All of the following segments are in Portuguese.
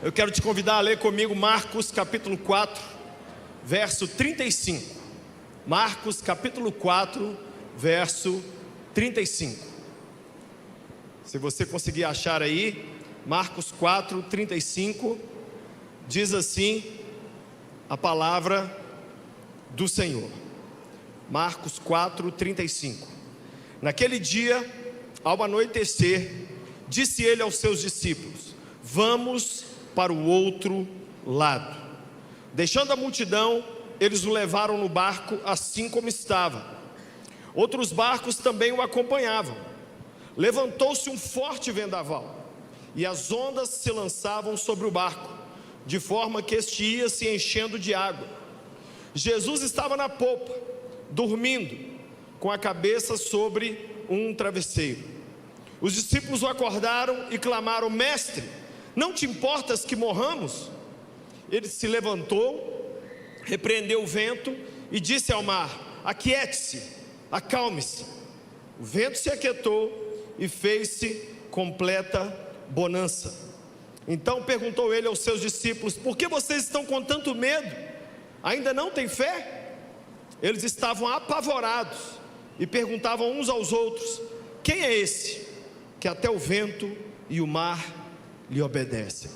Eu quero te convidar a ler comigo Marcos capítulo 4, verso 35. Marcos capítulo 4, verso 35. Se você conseguir achar aí, Marcos 4, 35, diz assim a palavra do Senhor. Marcos 4, 35. Naquele dia, ao anoitecer, disse ele aos seus discípulos: vamos para o outro lado. Deixando a multidão, eles o levaram no barco assim como estava. Outros barcos também o acompanhavam. Levantou-se um forte vendaval, e as ondas se lançavam sobre o barco, de forma que este ia se enchendo de água. Jesus estava na popa, dormindo, com a cabeça sobre um travesseiro. Os discípulos o acordaram e clamaram: mestre, não te importas que morramos? Ele se levantou, repreendeu o vento e disse ao mar: aquiete-se, acalme-se. O vento se aquietou e fez-se completa bonança. Então perguntou ele aos seus discípulos: por que vocês estão com tanto medo? Ainda não têm fé? Eles estavam apavorados e perguntavam uns aos outros: quem é esse que até o vento e o mar lhe obedecem?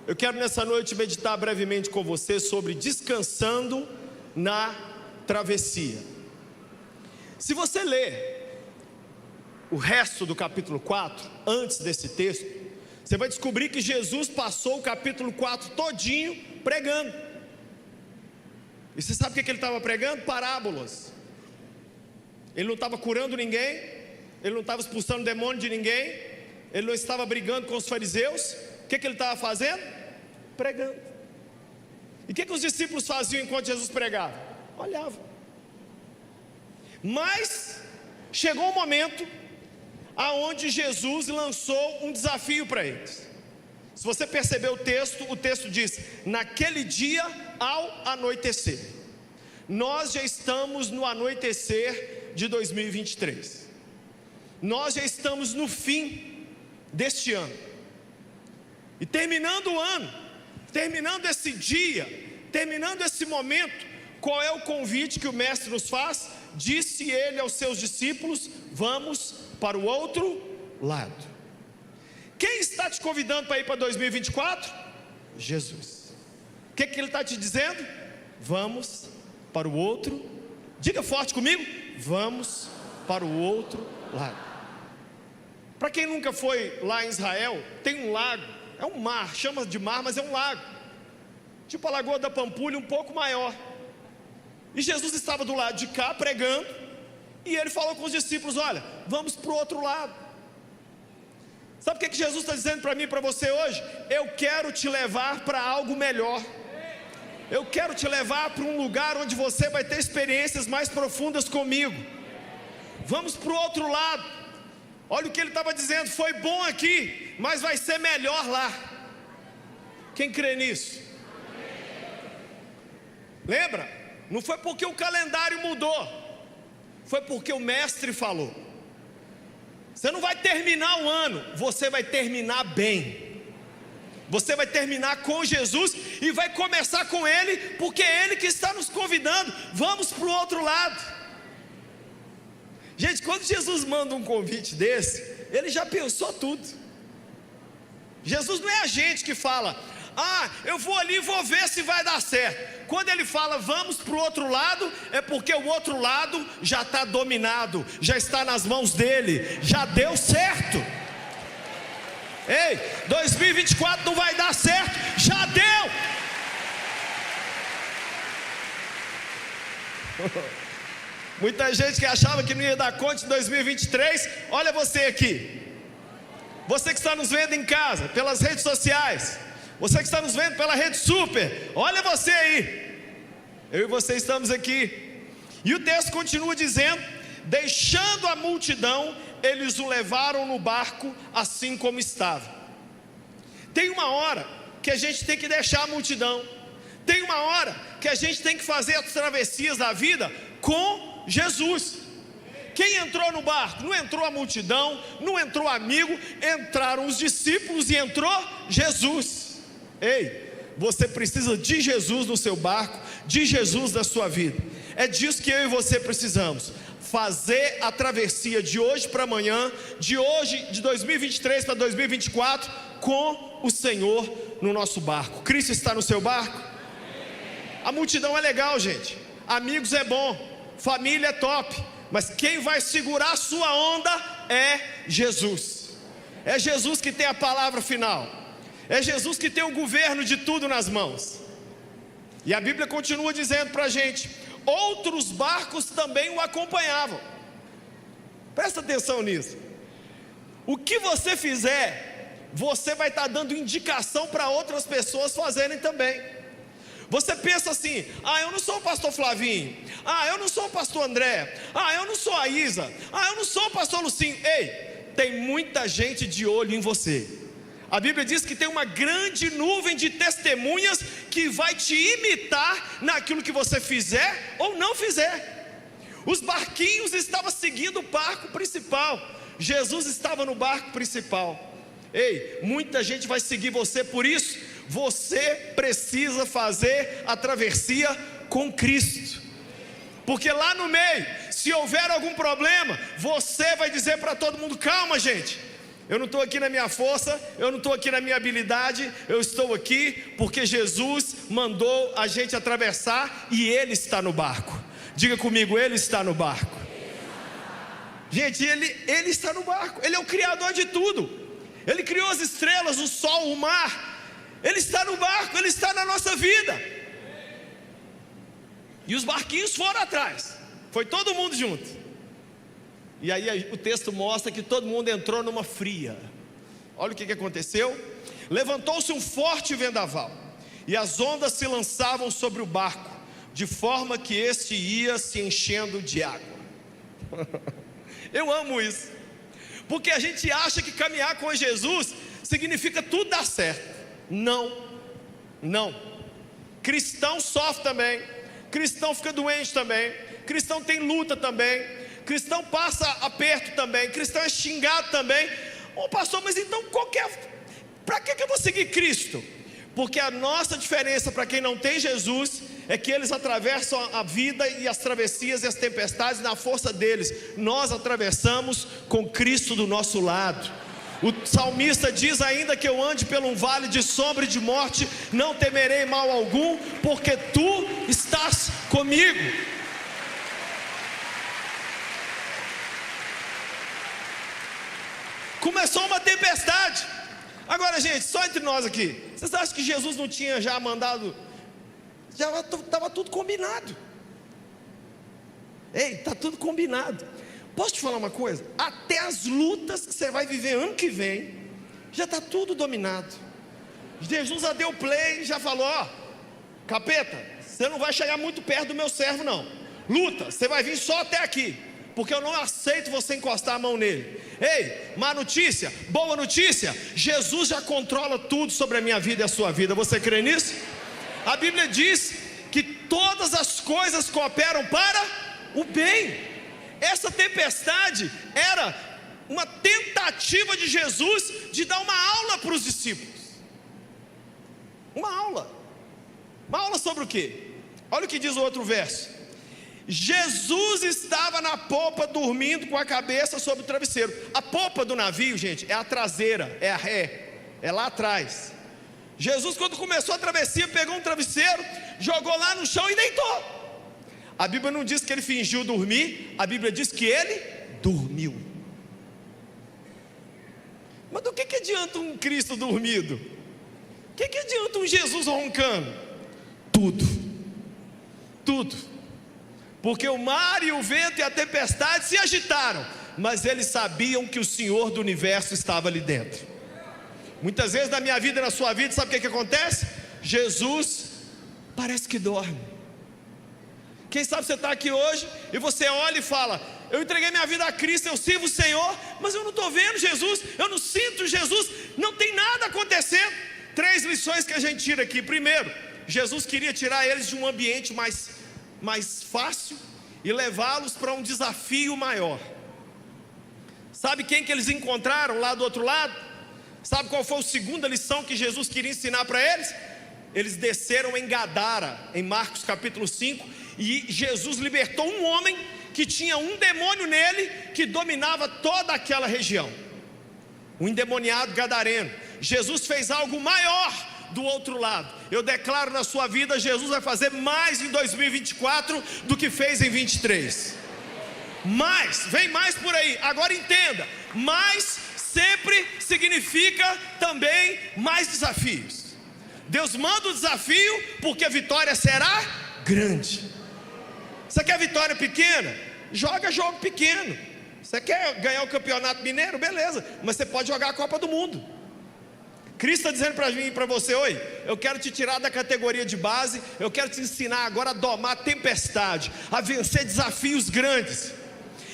Eu quero nessa noite meditar brevemente com você sobre descansando na travessia. Se você ler o resto do capítulo 4, antes desse texto, você vai descobrir que Jesus passou o capítulo 4 todinho pregando. E você sabe o que ele estava pregando? Parábolas. Ele não estava curando ninguém, ele não estava expulsando demônio de ninguém, ele não estava brigando com os fariseus. O que ele estava fazendo? Pregando. E o que os discípulos faziam enquanto Jesus pregava? Olhavam. Mas chegou um momento aonde Jesus lançou um desafio para eles. Se você perceber o texto diz: naquele dia ao anoitecer. Nós já estamos no anoitecer de 2023. Nós já estamos no fim deste ano. E terminando o ano, terminando esse dia, terminando esse momento, qual é o convite que o mestre nos faz? Disse ele aos seus discípulos: vamos para o outro lado. Quem está te convidando para ir para 2024? Jesus. O que ele está te dizendo? Vamos para o outro. Diga forte comigo: vamos para o outro lado. Para quem nunca foi lá em Israel, tem um lago, é um mar, chama de mar, mas é um lago, tipo a Lagoa da Pampulha, um pouco maior. E Jesus estava do lado de cá pregando, e ele falou com os discípulos: olha, vamos para o outro lado. Sabe o que Jesus está dizendo para mim e para você hoje? Eu quero te levar para algo melhor. Eu quero te levar para um lugar onde você vai ter experiências mais profundas comigo. Vamos para o outro lado. Olha o que ele estava dizendo: foi bom aqui, mas vai ser melhor lá. Quem crê nisso? Lembra? Não foi porque o calendário mudou, foi porque o mestre falou. Você não vai terminar o ano, você vai terminar bem. Você vai terminar com Jesus e vai começar com Ele, porque é Ele que está nos convidando. Vamos para o outro lado. Gente, quando Jesus manda um convite desse, Ele já pensou tudo. Jesus não é a gente que fala: ah, eu vou ali e vou ver se vai dar certo. Quando Ele fala vamos para o outro lado, é porque o outro lado já está dominado, já está nas mãos dEle, já deu certo. Ei, 2024 não vai dar certo, já deu. Muita gente que achava que não ia dar conta em 2023, olha você aqui. Você que está nos vendo em casa, pelas redes sociais, você que está nos vendo pela Rede Super, olha você aí. Eu e você estamos aqui. E o texto continua dizendo: deixando a multidão, eles o levaram no barco assim como estava. Tem uma hora que a gente tem que deixar a multidão. Tem uma hora que a gente tem que fazer as travessias da vida com Jesus. Quem entrou no barco? Não entrou a multidão, não entrou amigo, entraram os discípulos e entrou Jesus. Ei, você precisa de Jesus no seu barco, de Jesus na sua vida. É disso que eu e você precisamos. Fazer a travessia de hoje para amanhã, de 2023 para 2024, com o Senhor no nosso barco. Cristo está no seu barco? A multidão é legal, gente. Amigos é bom, família é top, mas quem vai segurar a sua onda é Jesus. É Jesus que tem a palavra final. É Jesus que tem o governo de tudo nas mãos. E a Bíblia continua dizendo para a gente: outros barcos também o acompanhavam. Presta atenção nisso. O que você fizer, você vai estar dando indicação para outras pessoas fazerem também. Você pensa assim: eu não sou o pastor Flavinho, eu não sou o pastor André, eu não sou a Isa, eu não sou o pastor Lucinho. Ei, tem muita gente de olho em você. A Bíblia diz que tem uma grande nuvem de testemunhas que vai te imitar naquilo que você fizer ou não fizer. Os barquinhos estavam seguindo o barco principal, Jesus estava no barco principal. Ei, muita gente vai seguir você, por isso você precisa fazer a travessia com Cristo, porque lá no meio, se houver algum problema, você vai dizer para todo mundo: calma, gente, eu não estou aqui na minha força, eu não estou aqui na minha habilidade, eu estou aqui porque Jesus mandou a gente atravessar e Ele está no barco. Diga comigo: Ele está no barco. Gente, Ele está no barco. Ele é o Criador de tudo. Ele criou as estrelas, o sol, o mar. Ele está no barco, Ele está na nossa vida. E os barquinhos foram atrás, foi todo mundo junto. E aí o texto mostra que todo mundo entrou numa fria. Olha o que aconteceu. Levantou-se um forte vendaval, e as ondas se lançavam sobre o barco, de forma que este ia se enchendo de água. Eu amo isso, porque a gente acha que caminhar com Jesus significa tudo dar certo. Não. Cristão sofre também, cristão fica doente também, cristão tem luta também, cristão passa aperto também, cristão é xingado também. Pastor, mas então para que eu vou seguir Cristo? Porque a nossa diferença para quem não tem Jesus é que eles atravessam a vida e as travessias e as tempestades na força deles. Nós atravessamos com Cristo do nosso lado. O salmista diz: ainda que eu ande pelo vale de sombra e de morte, não temerei mal algum, porque tu estás comigo. Começou uma tempestade. Agora, gente, só entre nós aqui, vocês acham que Jesus não tinha já mandado? Já estava tudo combinado. Ei, está tudo combinado. Posso te falar uma coisa? Até as lutas que você vai viver ano que vem, já está tudo dominado. Jesus já deu play, já falou: capeta, você não vai chegar muito perto do meu servo não. Luta, você vai vir só até aqui, porque eu não aceito você encostar a mão nele. Ei, má notícia, boa notícia, Jesus já controla tudo sobre a minha vida e a sua vida. Você crê nisso? A Bíblia diz que todas as coisas cooperam para o bem. Essa tempestade era uma tentativa de Jesus de dar uma aula para os discípulos. Uma aula sobre o quê? Olha o que diz o outro verso. Jesus estava na popa dormindo com a cabeça sobre o travesseiro. A popa do navio, gente, é a traseira, é a ré, é lá atrás. Jesus, quando começou a travessia, pegou um travesseiro, jogou lá no chão e deitou. A Bíblia não diz que ele fingiu dormir, a Bíblia diz que ele dormiu. Mas do que adianta um Cristo dormido? O que adianta um Jesus roncando? Tudo. Porque o mar e o vento e a tempestade se agitaram, mas eles sabiam que o Senhor do universo estava ali dentro. Muitas vezes na minha vida e na sua vida, sabe o que acontece? Jesus parece que dorme. Quem sabe você está aqui hoje e você olha e fala: eu entreguei minha vida a Cristo, eu sirvo o Senhor, mas eu não estou vendo Jesus, eu não sinto Jesus, não tem nada acontecendo. 3 lições que a gente tira aqui. Primeiro, Jesus queria tirar eles de um ambiente mais fácil e levá-los para um desafio maior. Sabe quem que eles encontraram lá do outro lado? Sabe qual foi a segunda lição que Jesus queria ensinar para eles? Eles desceram em Gadara, em Marcos capítulo 5, e Jesus libertou um homem que tinha um demônio nele, que dominava toda aquela região, um endemoniado gadareno. Jesus fez algo maior do outro lado. Eu declaro na sua vida, Jesus vai fazer mais em 2024 do que fez em 23. Mais, vem mais por aí. Agora entenda, mais sempre significa também mais desafios. Deus manda o desafio porque a vitória será grande. Você quer vitória pequena? Joga jogo pequeno. Você quer ganhar o campeonato mineiro? Beleza, mas você pode jogar a Copa do Mundo. Cristo está dizendo para mim e para você: oi, eu quero te tirar da categoria de base, eu quero te ensinar agora a domar a tempestade, a vencer desafios grandes.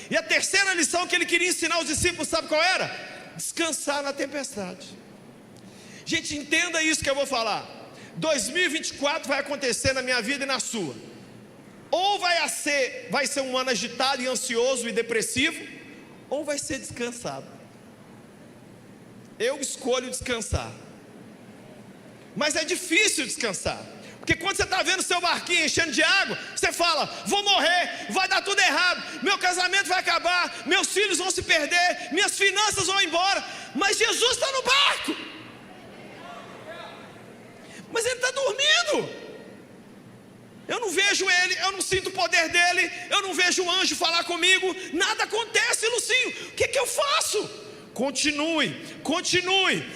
E a terceira lição que ele queria ensinar aos discípulos, sabe qual era? Descansar na tempestade. Gente, entenda isso que eu vou falar. 2024 vai acontecer na minha vida e na sua. Ou vai ser um ano agitado e ansioso e depressivo, ou vai ser descansado. Eu escolho descansar. Mas é difícil descansar, porque quando você está vendo seu barquinho enchendo de água, você fala: vou morrer, vai dar tudo errado, meu casamento vai acabar, meus filhos vão se perder, minhas finanças vão embora. Mas Jesus está no barco, mas ele está dormindo. Eu não vejo ele, eu não sinto o poder dele, eu não vejo o anjo falar comigo, nada acontece, Lucinho. O que eu faço? Continue,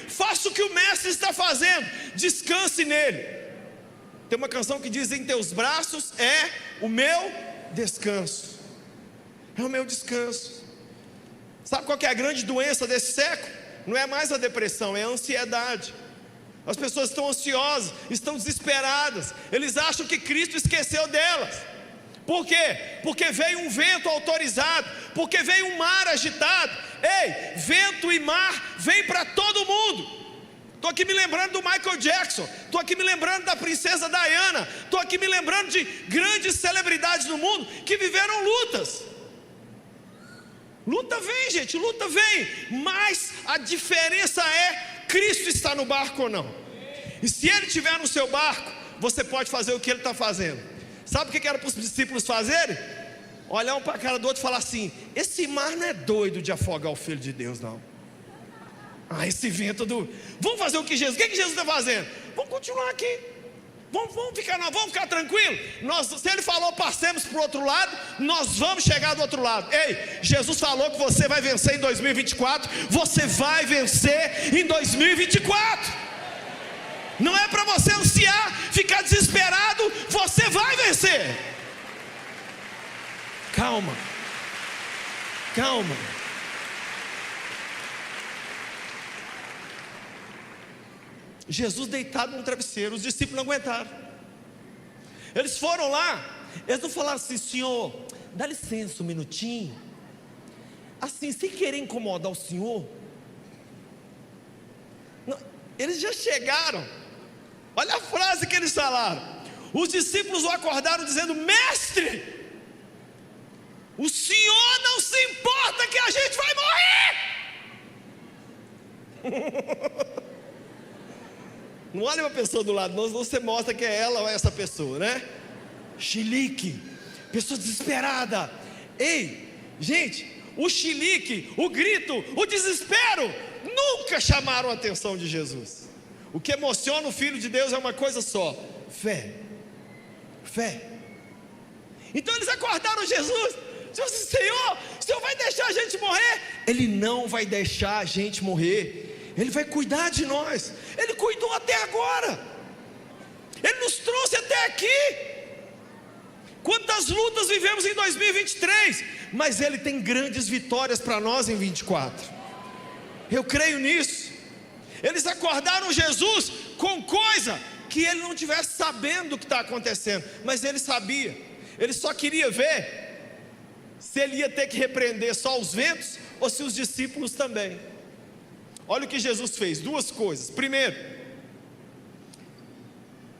faça o que o mestre está fazendo, descanse nele. Tem uma canção que diz: em teus braços é o meu descanso. É o meu descanso. Sabe qual que é a grande doença desse século? Não é mais a depressão, é a ansiedade. As pessoas estão ansiosas, estão desesperadas, eles acham que Cristo esqueceu delas. Por quê? Porque veio um vento autorizado, porque veio um mar agitado. Ei, vento e mar vem para todo mundo. Estou aqui me lembrando do Michael Jackson, estou aqui me lembrando da princesa Diana, estou aqui me lembrando de grandes celebridades no mundo que viveram lutas. Luta vem, gente, luta vem, mas a diferença é: Cristo está no barco ou não? E se Ele estiver no seu barco, você pode fazer o que Ele está fazendo. Sabe o que era para os discípulos fazerem? Olhar um para a cara do outro e falar assim: esse mar não é doido de afogar o Filho de Deus, não. Esse vento do... Vamos fazer o que Jesus... O que Jesus está fazendo? Vamos continuar aqui. Vamos ficar tranquilos. Se Ele falou passemos para o outro lado, nós vamos chegar do outro lado. Ei, Jesus falou que você vai vencer em 2024. Você vai vencer em 2024. Não é para você ansiar, ficar desesperado. Você vai vencer. Calma. Jesus deitado num travesseiro, os discípulos não aguentaram. Eles foram lá, eles não falaram assim: Senhor, dá licença um minutinho, assim, sem querer incomodar o Senhor. Não, eles já chegaram. Olha a frase que eles falaram. Os discípulos o acordaram dizendo: mestre, o Senhor não se importa que a gente vai morrer. Não olha uma pessoa do lado, não você mostra que é ela ou é essa pessoa, né? Chilique, pessoa desesperada. Ei, gente, o chilique, o grito, o desespero nunca chamaram a atenção de Jesus. O que emociona o Filho de Deus é uma coisa só: fé. Então eles acordaram Jesus. Senhor, o Senhor vai deixar a gente morrer? Ele não vai deixar a gente morrer. Ele vai cuidar de nós. Ele cuidou até agora. Ele nos trouxe até aqui. Quantas lutas vivemos em 2023, mas Ele tem grandes vitórias para nós em 24. Eu creio nisso. Eles acordaram Jesus com coisa que Ele não estivesse sabendo o que está acontecendo, mas Ele sabia. Ele só queria ver se Ele ia ter que repreender só os ventos ou se os discípulos também. Olha o que Jesus fez, duas coisas. Primeiro,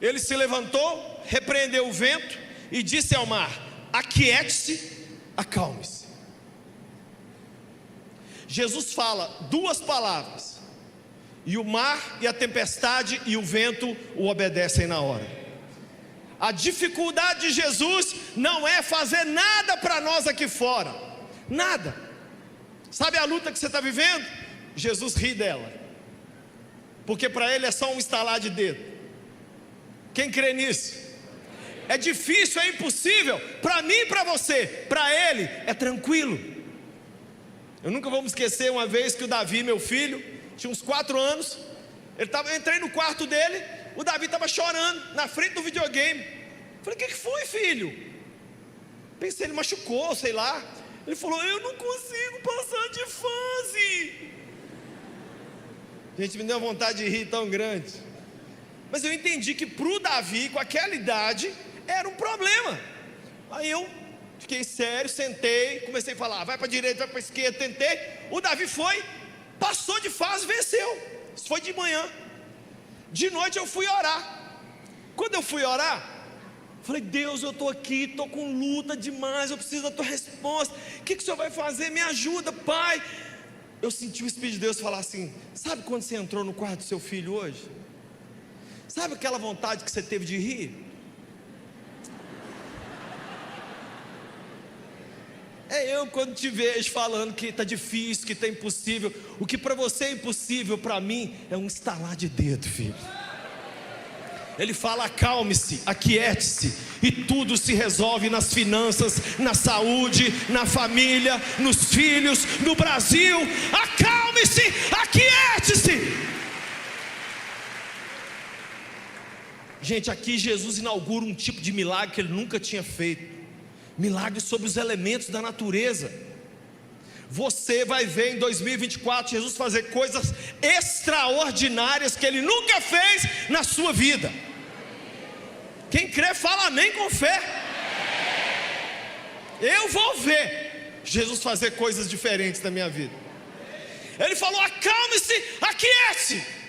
Ele se levantou, repreendeu o vento e disse ao mar: aquiete-se, acalme-se. Jesus fala duas palavras, e o mar e a tempestade e o vento o obedecem na hora. A dificuldade de Jesus não é fazer nada para nós aqui fora, nada. Sabe a luta que você está vivendo? Jesus ri dela, porque para Ele é só um estalar de dedo. Quem crê nisso? É difícil, é impossível, para mim e para você. Para Ele é tranquilo. Eu nunca vou me esquecer uma vez que o Davi, meu filho, tinha uns 4 anos. Eu entrei no quarto dele, o Davi estava chorando na frente do videogame. Falei, o que foi, filho? Pensei, ele machucou, sei lá. Ele falou, eu não consigo passar de fase. Gente, me deu uma vontade de rir tão grande. Mas eu entendi que para o Davi, com aquela idade, era um problema. Aí eu fiquei sério, sentei, comecei a falar, vai para a direita, vai para a esquerda, tentei. O Davi foi, passou de fase, venceu. Isso foi de manhã. De noite eu fui orar. Quando eu fui orar, falei, Deus, eu estou aqui, estou com luta demais, eu preciso da tua resposta. O que o Senhor vai fazer? Me ajuda, Pai. Eu senti o Espírito de Deus falar assim, sabe quando você entrou no quarto do seu filho hoje? Sabe aquela vontade que você teve de rir? É eu quando te vejo falando que está difícil, que está impossível. O que para você é impossível, para mim é um estalar de dedo, filho. Ele fala, acalme-se, aquiete-se, e tudo se resolve nas finanças, na saúde, na família, nos filhos, no Brasil. Acalme-se, aquiete-se. Gente, aqui Jesus inaugura um tipo de milagre que Ele nunca tinha feito. Milagre sobre os elementos da natureza. Você vai ver em 2024 Jesus fazer coisas extraordinárias que Ele nunca fez na sua vida. Quem crê fala amém com fé. Eu vou ver Jesus fazer coisas diferentes na minha vida. Ele falou, acalme-se, aquiete.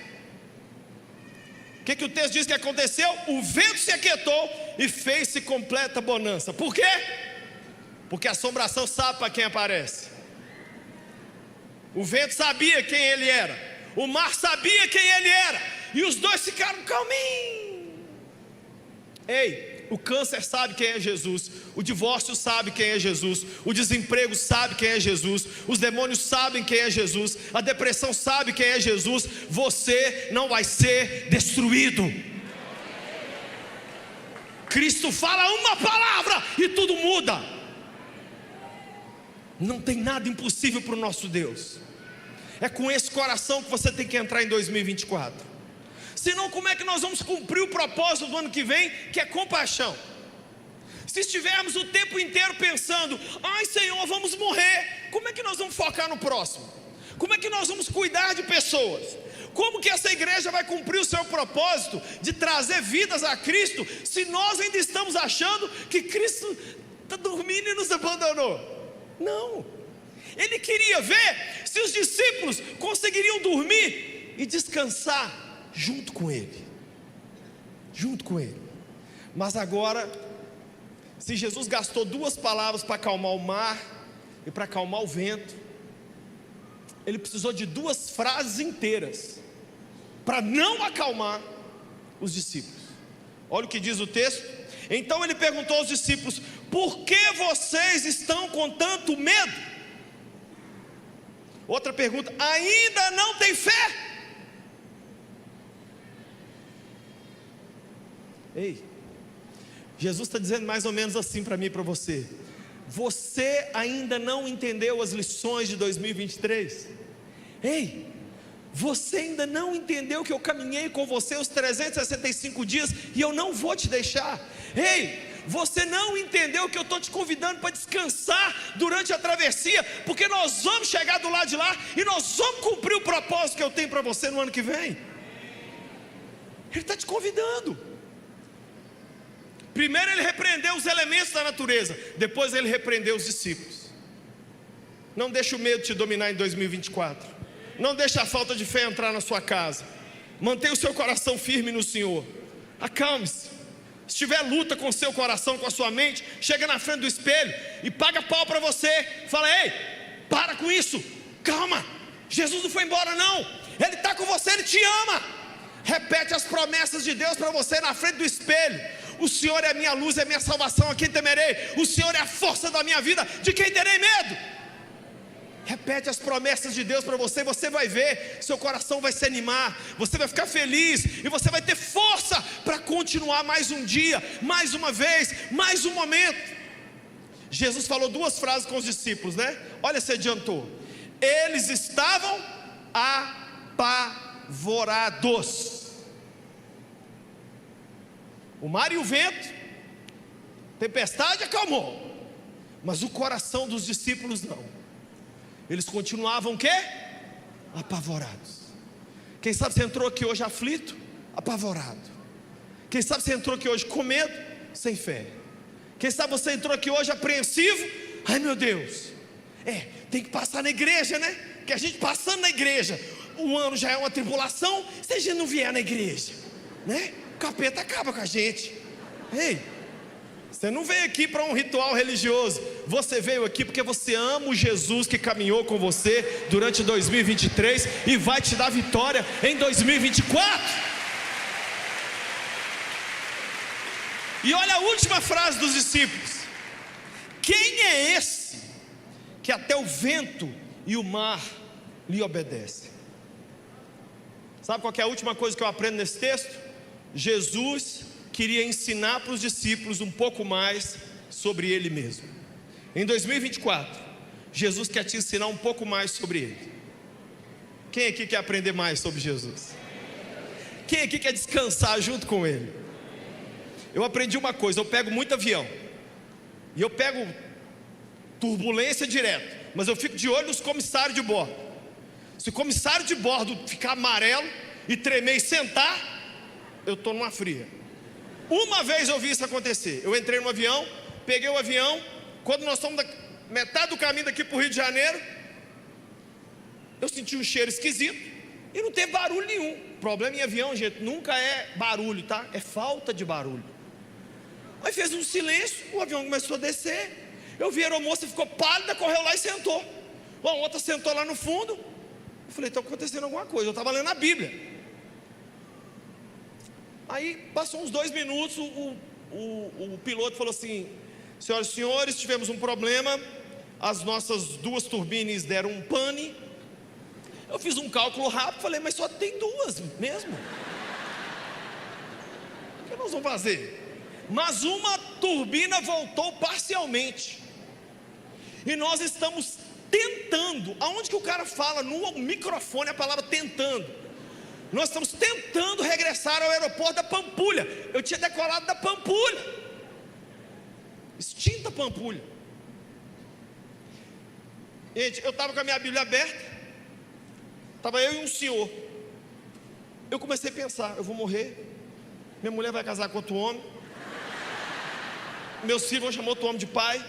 O que o texto diz que aconteceu? O vento se aquietou e fez-se completa bonança. Por quê? Porque a assombração sabe para quem aparece. O vento sabia quem ele era, o mar sabia quem ele era, e os dois ficaram calminhos. Ei, o câncer sabe quem é Jesus, o divórcio sabe quem é Jesus, o desemprego sabe quem é Jesus, os demônios sabem quem é Jesus, a depressão sabe quem é Jesus. Você não vai ser destruído. Cristo fala uma palavra e tudo muda. Não tem nada impossível para o nosso Deus. É com esse coração que você tem que entrar em 2024. Senão, como é que nós vamos cumprir o propósito do ano que vem, que é compaixão? Se estivermos o tempo inteiro pensando, ai Senhor, vamos morrer, como é que nós vamos focar no próximo? Como é que nós vamos cuidar de pessoas? Como que essa igreja vai cumprir o seu propósito de trazer vidas a Cristo, se nós ainda estamos achando que Cristo está dormindo e nos abandonou? Não. Ele queria ver se os discípulos conseguiriam dormir e descansar junto com Ele. Junto com Ele. Mas agora, se Jesus gastou 2 palavras para acalmar o mar e para acalmar o vento, Ele precisou de 2 frases inteiras para não acalmar os discípulos. Olha o que diz o texto. Então Ele perguntou aos discípulos, por que vocês estão com tanto medo? Outra pergunta, ainda não tem fé? Ei, Jesus está dizendo mais ou menos assim para mim e para você. Você ainda não entendeu as lições de 2023? Ei, você ainda não entendeu que eu caminhei com você os 365 dias e eu não vou te deixar? Ei, você não entendeu que eu estou te convidando para descansar durante a travessia, porque nós vamos chegar do lado de lá e nós vamos cumprir o propósito que eu tenho para você no ano que vem. Ele está te convidando. Primeiro Ele repreendeu os elementos da natureza, depois Ele repreendeu os discípulos. Não deixe o medo te dominar em 2024. Não deixe a falta de fé entrar na sua casa. Mantenha o seu coração firme no Senhor. Acalme-se. se tiver luta com o seu coração, com a sua mente, chega na frente do espelho e paga pau para você, fala: ei, para com isso, calma, Jesus não foi embora não, Ele está com você, Ele te ama. Repete as promessas de Deus para você na frente do espelho: o Senhor é a minha luz, é a minha salvação, a quem temerei? O Senhor é a força da minha vida, de quem terei medo? Repete as promessas de Deus para você, você vai ver, seu coração vai se animar, você vai ficar feliz, e você vai ter força para continuar mais um dia, mais uma vez, mais um momento. Jesus falou duas frases com os discípulos, né? Olha, se adiantou. Eles estavam apavorados. O mar e o vento, tempestade acalmou, mas o coração dos discípulos não. Eles continuavam o quê? Apavorados. Quem sabe você entrou aqui hoje aflito? Apavorado. Quem sabe você entrou aqui hoje com medo? Sem fé. Quem sabe você entrou aqui hoje apreensivo? Ai meu Deus, tem que passar na igreja, né? Que a gente passando na igreja, um ano já é uma tribulação. Se a gente não vier na igreja, né? O capeta acaba com a gente. Ei, você não veio aqui para um ritual religioso, você veio aqui porque você ama o Jesus que caminhou com você durante 2023 e vai te dar vitória em 2024. E olha a última frase dos discípulos: quem é esse que até o vento e o mar lhe obedecem? Sabe qual que é a última coisa que eu aprendo nesse texto? Jesus queria ensinar para os discípulos um pouco mais sobre Ele mesmo. Em 2024, Jesus quer te ensinar um pouco mais sobre Ele. Quem aqui quer aprender mais sobre Jesus? Quem aqui quer descansar junto com Ele? Eu aprendi uma coisa: eu pego muito avião, e eu pego turbulência direto, mas eu fico de olho nos comissários de bordo. Se o comissário de bordo ficar amarelo e tremer e sentar, eu estou numa fria. Uma vez eu vi isso acontecer. Eu entrei no avião, peguei o avião, quando nós estamos metade do caminho daqui para o Rio de Janeiro, eu senti um cheiro esquisito e não teve barulho nenhum. O problema em avião, gente, nunca é barulho, tá? É falta de barulho. Aí fez um silêncio, o avião começou a descer. Eu vi a aeromoça, ficou pálida, correu lá e sentou. A outra sentou lá no fundo. Eu falei: está acontecendo alguma coisa. Eu estava lendo a Bíblia. Aí passou uns 2 minutos, o piloto falou assim: senhoras e senhores, tivemos um problema, as nossas 2 turbinas deram um pane. Eu fiz um cálculo rápido, falei: mas só tem 2 mesmo. O que nós vamos fazer? Mas uma turbina voltou parcialmente, e nós estamos tentando. Aonde que o cara fala no microfone a palavra tentando? Nós estamos tentando regressar ao aeroporto da Pampulha. Eu tinha decolado da Pampulha, extinta Pampulha. Gente, eu estava com a minha Bíblia aberta, estava eu e um senhor. Eu comecei a pensar: eu vou morrer, minha mulher vai casar com outro homem, meus filhos vão chamar outro homem de pai.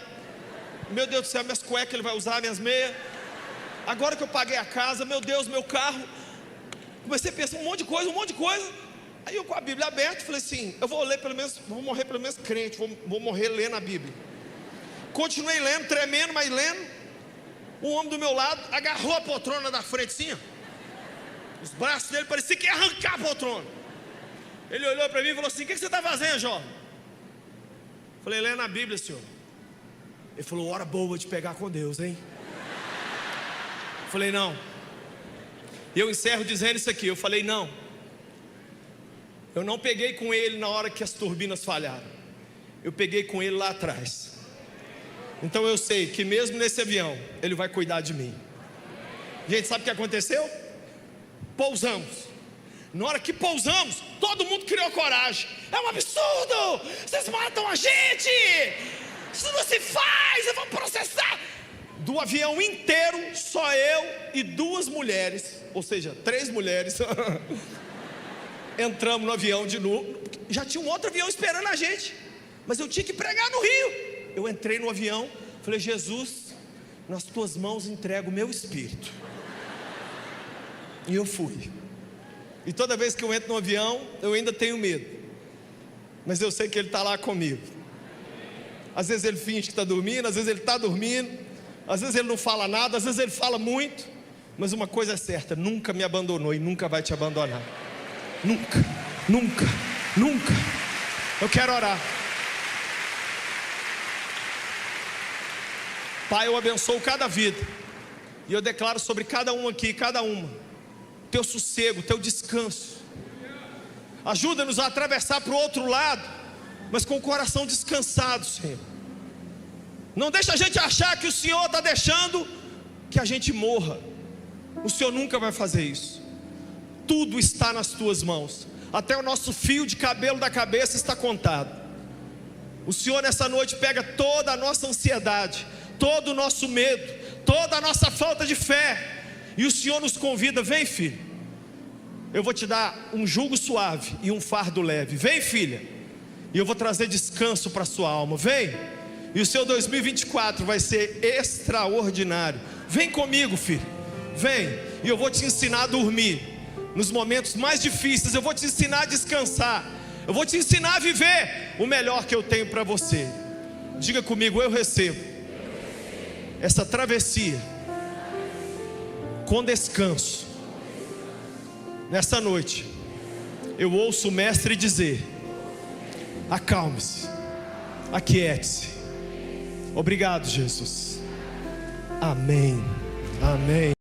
Meu Deus do céu, minhas cuecas ele vai usar, minhas meias. Agora que eu paguei a casa, meu Deus, meu carro. Comecei a pensar um monte de coisa. Aí eu com a Bíblia aberta, falei assim: eu vou ler pelo menos, vou morrer pelo menos crente, vou morrer lendo a Bíblia. Continuei lendo, tremendo, mas lendo. Um homem do meu lado agarrou a poltrona da frente assim, ó. Os braços dele pareciam que ia arrancar a poltrona. Ele olhou para mim e falou assim: o que você está fazendo, jovem? Falei: lendo a Bíblia, senhor. Ele falou: hora boa de pegar com Deus, hein? Falei: não. E eu encerro dizendo isso aqui. Eu falei: não, eu não peguei com ele na hora que as turbinas falharam, eu peguei com ele lá atrás. Então eu sei que mesmo nesse avião ele vai cuidar de mim. Gente, sabe o que aconteceu? Pousamos. Na hora que pousamos, todo mundo criou coragem. É um absurdo, vocês matam a gente, isso não se faz, eu vou processar. Do avião inteiro, só eu e 2 mulheres, ou seja, 3 mulheres, entramos no avião de novo. Já tinha um outro avião esperando a gente, mas eu tinha que pregar no Rio. Eu entrei no avião, falei: Jesus, nas tuas mãos entrego o meu espírito. E eu fui. E toda vez que eu entro no avião, eu ainda tenho medo. mas eu sei que Ele está lá comigo. Às vezes Ele finge que está dormindo, às vezes Ele está dormindo, às vezes Ele não fala nada, às vezes Ele fala muito, mas uma coisa é certa: nunca me abandonou e nunca vai te abandonar. Nunca, nunca, nunca. Eu quero orar. Pai, eu abençoo cada vida, e eu declaro sobre cada um aqui, cada uma, teu sossego, teu descanso. Ajuda-nos a atravessar para o outro lado, mas com o coração descansado, Senhor. Não deixa a gente achar que o Senhor está deixando que a gente morra. O Senhor nunca vai fazer isso. Tudo está nas tuas mãos. Até o nosso fio de cabelo da cabeça está contado. O Senhor nessa noite pega toda a nossa ansiedade, todo o nosso medo, toda a nossa falta de fé, e o Senhor nos convida: vem, filho, eu vou te dar um jugo suave e um fardo leve. Vem, filha, e eu vou trazer descanso para a sua alma. Vem, e o seu 2024 vai ser extraordinário. Vem comigo, filho, vem, e eu vou te ensinar a dormir nos momentos mais difíceis. Eu vou te ensinar a descansar. Eu vou te ensinar a viver o melhor que eu tenho para você. Diga comigo: eu recebo essa travessia com descanso. Nessa noite eu ouço o Mestre dizer: acalme-se, aquiete-se. Obrigado, Jesus. Amém. Amém.